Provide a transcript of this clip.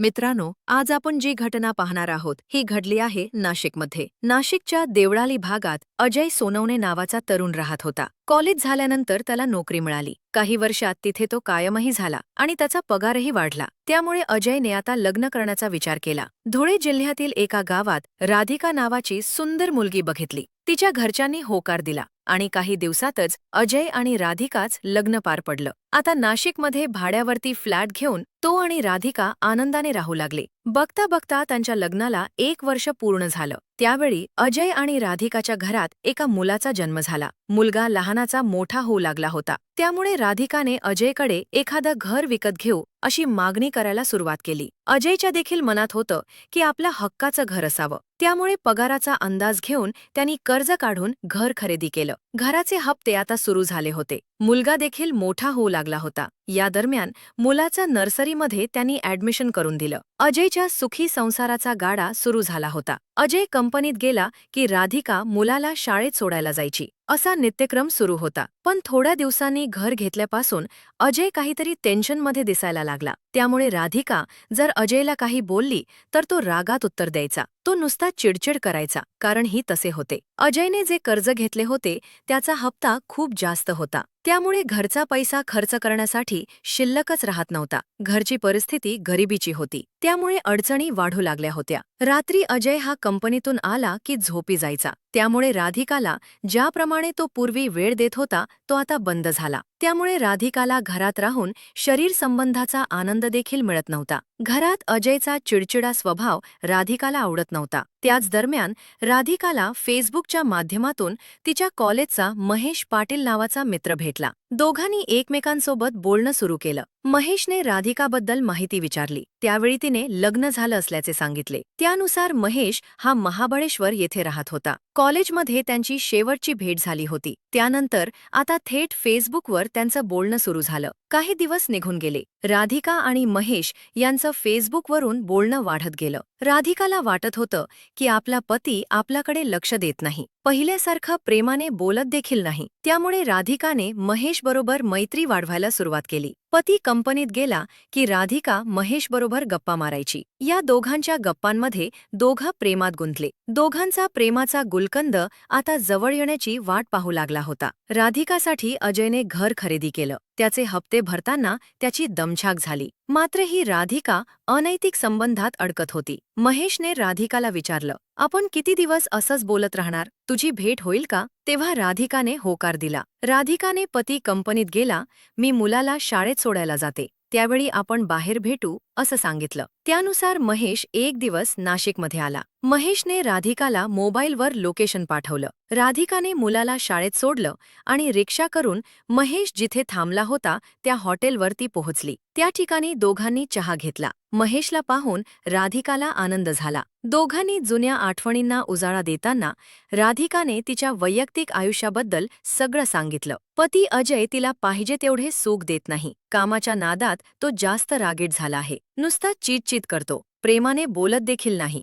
मित्रांनो, आज आपण जी घटना पाहणार आहोत ही घडली आहे नाशिकमध्ये. नाशिकच्या देवळाली भागात अजय सोनवणे नावाचा तरुण राहत होता. कॉलेज झाल्यानंतर त्याला नोकरी मिळाली. काही वर्षात तिथे तो कायमही झाला आणि त्याचा पगारही वाढला. त्यामुळे अजयने आता लग्न करण्याचा विचार केला. धुळे जिल्ह्यातील एका गावात राधिका नावाची सुंदर मुलगी बघितली. तिच्या घरच्यांनी होकार दिला आणि काही दिवसातच अजय आणि राधिकाच लग्न पार पडलं. आता नाशिकमध्ये भाड्यावरती फ्लॅट घेऊन तो आणि राधिका आनंदाने राहू लागले. बघता बघता त्यांच्या लग्नाला 1 वर्ष पूर्ण झालं. त्यावेळी अजय आणि राधिकाच्या घरात एका मुलाचा जन्म झाला. मुलगा लहानाचा मोठा होऊ लागला होता. त्यामुळे राधिकाने अजयकडे एखादं घर विकत घेऊ अशी मागणी करायला सुरुवात केली. अजयच्या देखील मनात होतं की आपलं हक्काचं घर असावं. त्यामुळे पगाराचा अंदाज घेऊन त्यांनी कर्ज काढून घर खरेदी केलं. घराचे हप्ते आता सुरू झाले होते. मुलगा देखील मोठा होऊ लागला होता. या दरम्यान मुलाचं नर्सरीमध्ये त्यांनी ॲडमिशन करून दिलं. अजयच्या सुखी संसाराचा गाडा सुरू झाला होता. अजय कंपनीत गेला की राधिका मुलाला शाळेत सोडायला जायची. असा नित्यक्रम सुरू होता. पण थोड्या दिवसांनी घर घेतल्यापासून अजय काहीतरी टेन्शनमध्ये दिसायला लागला. त्यामुळे राधिका जर अजयला काही बोलली तर तो रागात उत्तर द्यायचा. तो नुसता चिडचिड करायचा, कारण ही तसे होते. अजयने जे कर्ज घेतले होते त्याचा हप्ता खूप जास्त होता. त्यामुळे घरचा पैसा खर्च करण्यासाठी शिल्लकच राहत नव्हता. घरची परिस्थिती गरिबीची होती. त्यामुळे अडचणी वाढू लागल्या होत्या. रात्री अजय हा कंपनीतून आला की झोपी जायचा. त्यामुळे राधिकाला ज्याप्रमाणे तो पूर्वी वेळ देत होता तो आता बंद झाला. त्यामुळे राधिकाला घरात राहून शरीर संबंधाचा आनंद देखील मिळत नव्हता. घरात अजयचा चिडचिडा स्वभाव राधिकाला आवडत नव्हता. त्याच दरम्यान राधिकाला फेसबुकच्या माध्यमातून तिच्या कॉलेजचा महेश पाटील नावाचा मित्र भेटला. दोघांनी एकमेकांसोबत बोलणं सुरू केलं. महेशने राधिकाबद्दल माहिती विचारली. त्यावेळी तिने लग्न झालं असल्याचे सांगितले. त्यानुसार महेश हा महाबळेश्वर येथे राहत होता. कॉलेजमध्ये त्यांची शेवटची भेट झाली होती. त्यानंतर आता थेट फेसबुकवर त्यांचं बोलणं सुरू झालं. काही दिवस निघून गेले. राधिका आणि महेश यांचं फेसबुकवरून बोलणं वाढत गेलं. राधिकाला वाटत होतं की आपला पती आपल्याकडे लक्ष देत नाही, पहिल्यासारखं प्रेमाने बोलत देखील नाही. त्यामुळे राधिकाने महेशबरोबर मैत्री वाढवायला सुरुवात केली. पती कंपनीत गेला की राधिका महेशबरोबर गप्पा मारायची. या दोघांच्या गप्पांमध्ये दोघं प्रेमात गुंतले. दोघांचा प्रेमाचा गुलकंद आता जवळ येण्याची वाट पाहू लागला होता. राधिकासाठी अजयने घर खरेदी केलं. त्याचे हप्ते भरताना त्याची दमछाक झाली. मात्र ही राधिका अनैतिक संबंधात अडकत होती. महेशने राधिकाला विचारलं, आपण किती दिवस असंच बोलत राहणार? तुझी भेट होईल का? तेव्हा राधिकाने होकार दिला. राधिकाने पती कंपनीत गेला, मी मुलाला शाळेत सोडायला जाते, त्यावेळी आपण बाहेर भेटू असं सांगितलं. त्यानुसार महेश एक दिवस नाशिकमध्ये आला. महेशने राधिकाला मोबाईलवर लोकेशन पाठवलं. राधिकाने मुलाला शाळेत सोडलं आणि रिक्षा करून महेश जिथे थांबला होता त्या हॉटेलवरती पोहोचली. त्या ठिकाणी दोघांनी चहा घेतला. महेशला पाहून राधिकाला आनंद झाला. दोघांनी जुन्या आठवणींना उजाळा देताना राधिकाने तिच्या वैयक्तिक आयुष्याबद्दल सगळं सांगितलं. पती अजय तिला पाहिजे तेवढे सुख देत नाही. कामाच्या नादात तो जास्त रागीट झाला आहे. नुसता चीत करतो, प्रेमाने बोलत देखील नाही.